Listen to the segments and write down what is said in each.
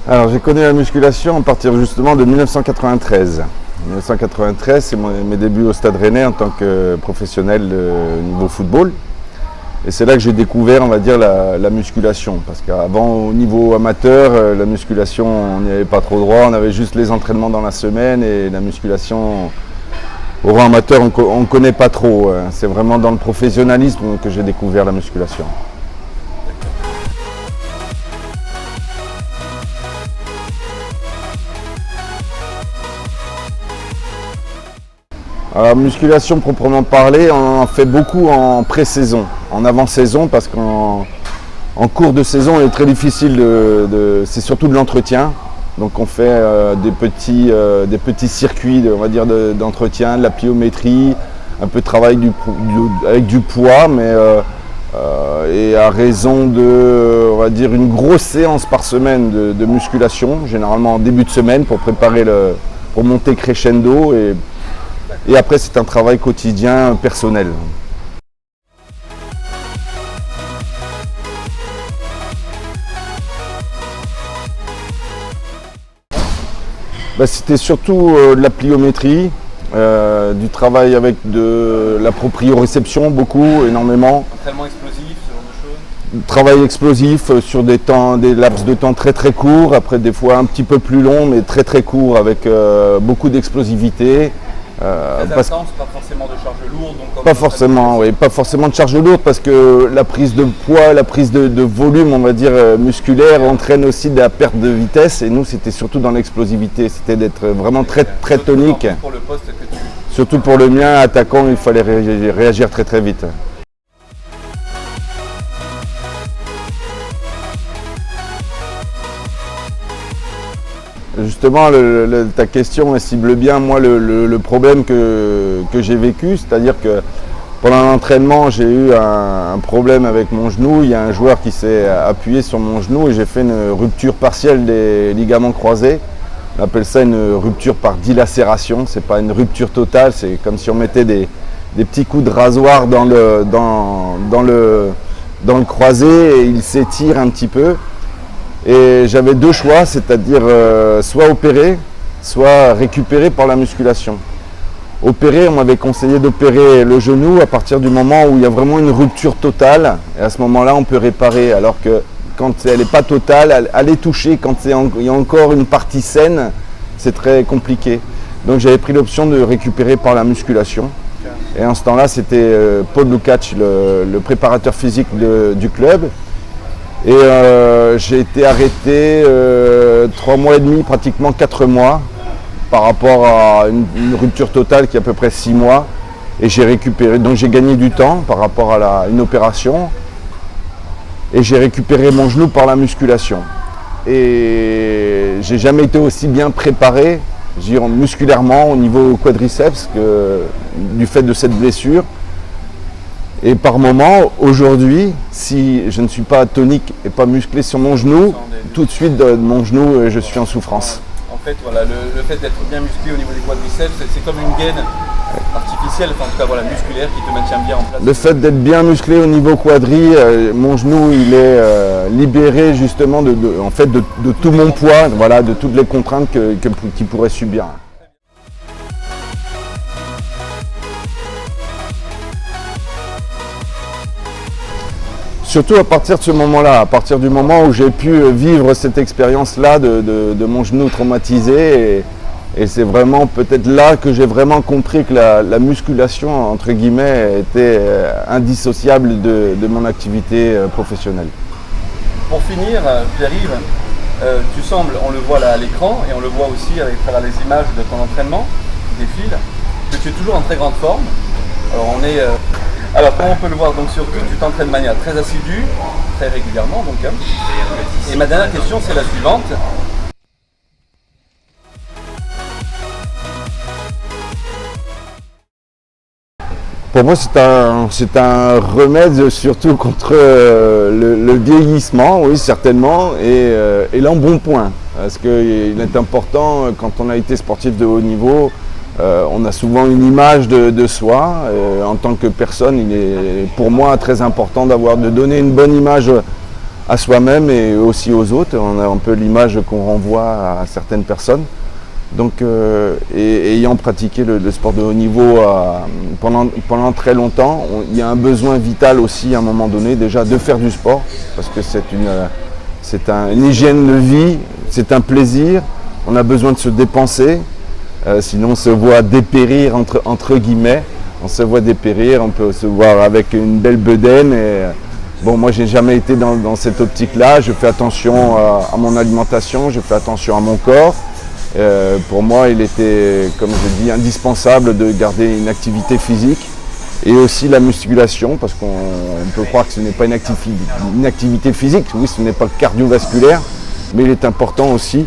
Alors j'ai connu la musculation à partir justement de 1993. 1993, c'est mes débuts au Stade Rennais en tant que professionnel niveau football. Et c'est là que j'ai découvert, on va dire, la musculation. Parce qu'avant, au niveau amateur, la musculation, on n'y avait pas trop droit. On avait juste les entraînements dans la semaine et la musculation, au rang amateur, on ne connaît pas trop. C'est vraiment dans le professionnalisme que j'ai découvert la musculation. Alors, musculation proprement parlé, on en fait beaucoup en pré-saison, en avant-saison, parce qu'en cours de saison, il est très difficile c'est surtout de l'entretien. Donc on fait des petits circuits, on va dire, d'entretien, de la pliométrie, un peu de travail avec du poids, mais et à raison de, on va dire, une grosse séance par semaine de musculation, généralement en début de semaine pour préparer pour monter crescendo. Et après, c'est un travail quotidien personnel. C'était surtout de la pliométrie, du travail avec de la proprioréception, énormément. Entraînement explosif, ce genre de choses. Travail explosif sur des laps de temps très courts, après des fois un petit peu plus longs, mais très courts, avec beaucoup d'explosivité. Très intense, pas forcément de charge lourde. Pas forcément de charge lourde, parce que la prise de poids, la prise de volume, on va dire, musculaire, entraîne aussi de la perte de vitesse. Et nous, c'était surtout dans l'explosivité, c'était d'être vraiment très tonique. Pour le poste que tu... Surtout pour le mien, attaquant, il fallait réagir très vite. Justement, ta question cible bien moi le problème que j'ai vécu, c'est-à-dire que pendant l'entraînement, j'ai eu un problème avec mon genou. Il y a un joueur qui s'est appuyé sur mon genou et j'ai fait une rupture partielle des ligaments croisés. On appelle ça une rupture par dilacération. C'est pas une rupture totale, c'est comme si on mettait des petits coups de rasoir dans le croisé et il s'étire un petit peu. Et j'avais deux choix, c'est-à-dire soit opérer, soit récupérer par la musculation. Opérer, on m'avait conseillé d'opérer le genou à partir du moment où il y a vraiment une rupture totale. Et à ce moment-là, on peut réparer. Alors que quand elle n'est pas totale, aller toucher, quand il y a encore une partie saine, c'est très compliqué. Donc j'avais pris l'option de récupérer par la musculation. Et en ce temps-là, c'était Paul Lukács, le préparateur physique du club. Et j'ai été arrêté 3 mois et demi, pratiquement 4 mois, par rapport à une rupture totale qui est à peu près 6 mois. Et j'ai récupéré, donc j'ai gagné du temps par rapport à une opération. Et j'ai récupéré mon genou par la musculation. Et j'ai jamais été aussi bien préparé, musculairement, au niveau quadriceps, du fait de cette blessure. Et par moment, aujourd'hui, si je ne suis pas tonique et pas musclé sur mon genou, tout de suite, mon genou, je suis en souffrance. En fait, voilà, le fait d'être bien musclé au niveau des quadriceps, c'est comme une gaine artificielle, enfin en tout cas voilà, musculaire, qui te maintient bien en place. Le fait d'être bien musclé au niveau quadri, mon genou, il est libéré justement de tout mon poids, voilà, de toutes les contraintes qu'il pourrait subir. Surtout à partir de ce moment-là, à partir du moment où j'ai pu vivre cette expérience-là de mon genou traumatisé. Et c'est vraiment peut-être là que j'ai vraiment compris que la musculation, entre guillemets, était indissociable de mon activité professionnelle. Pour finir, Pierre-Yves, tu sembles, on le voit là à l'écran et on le voit aussi avec travers les images de ton entraînement qui défilent, que tu es toujours en très grande forme. Alors comme on peut le voir, donc surtout tu t'entraînes de manière très assidue, très régulièrement donc. Et ma dernière question c'est la suivante. Pour moi c'est un remède surtout contre le vieillissement, oui certainement, et l'embonpoint. Parce qu'il est important, quand on a été sportif de haut niveau, on a souvent une image de soi. En tant que personne, il est pour moi très important de donner une bonne image à soi-même et aussi aux autres. On a un peu l'image qu'on renvoie à certaines personnes. Donc, et ayant pratiqué le sport de haut niveau pendant très longtemps, il y a un besoin vital aussi à un moment donné déjà de faire du sport, parce que c'est une hygiène de vie, c'est un plaisir, on a besoin de se dépenser, sinon on se voit dépérir entre guillemets, on se voit dépérir, on peut se voir avec une belle bedaine. Et, bon, moi j'ai jamais été dans cette optique-là, je fais attention à mon alimentation, je fais attention à mon corps. Pour moi, il était, comme je dis, indispensable de garder une activité physique et aussi la musculation, parce qu'on peut croire que ce n'est pas une activité physique, oui, ce n'est pas cardiovasculaire, mais il est important aussi,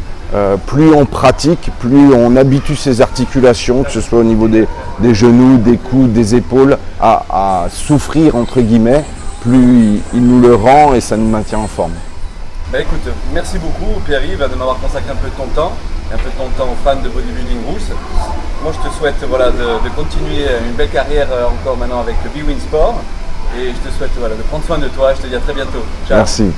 plus on pratique, plus on habitue ses articulations, que ce soit au niveau des genoux, des coudes, des épaules, à souffrir, entre guillemets, plus il nous le rend et ça nous maintient en forme. Bah écoute, merci beaucoup Pierre-Yves de m'avoir consacré un peu de ton temps, et un peu de ton temps aux fans de bodybuilding rousse. Moi je te souhaite de continuer une belle carrière encore maintenant avec le bwin Sport, et je te souhaite de prendre soin de toi, je te dis à très bientôt. Ciao. Merci.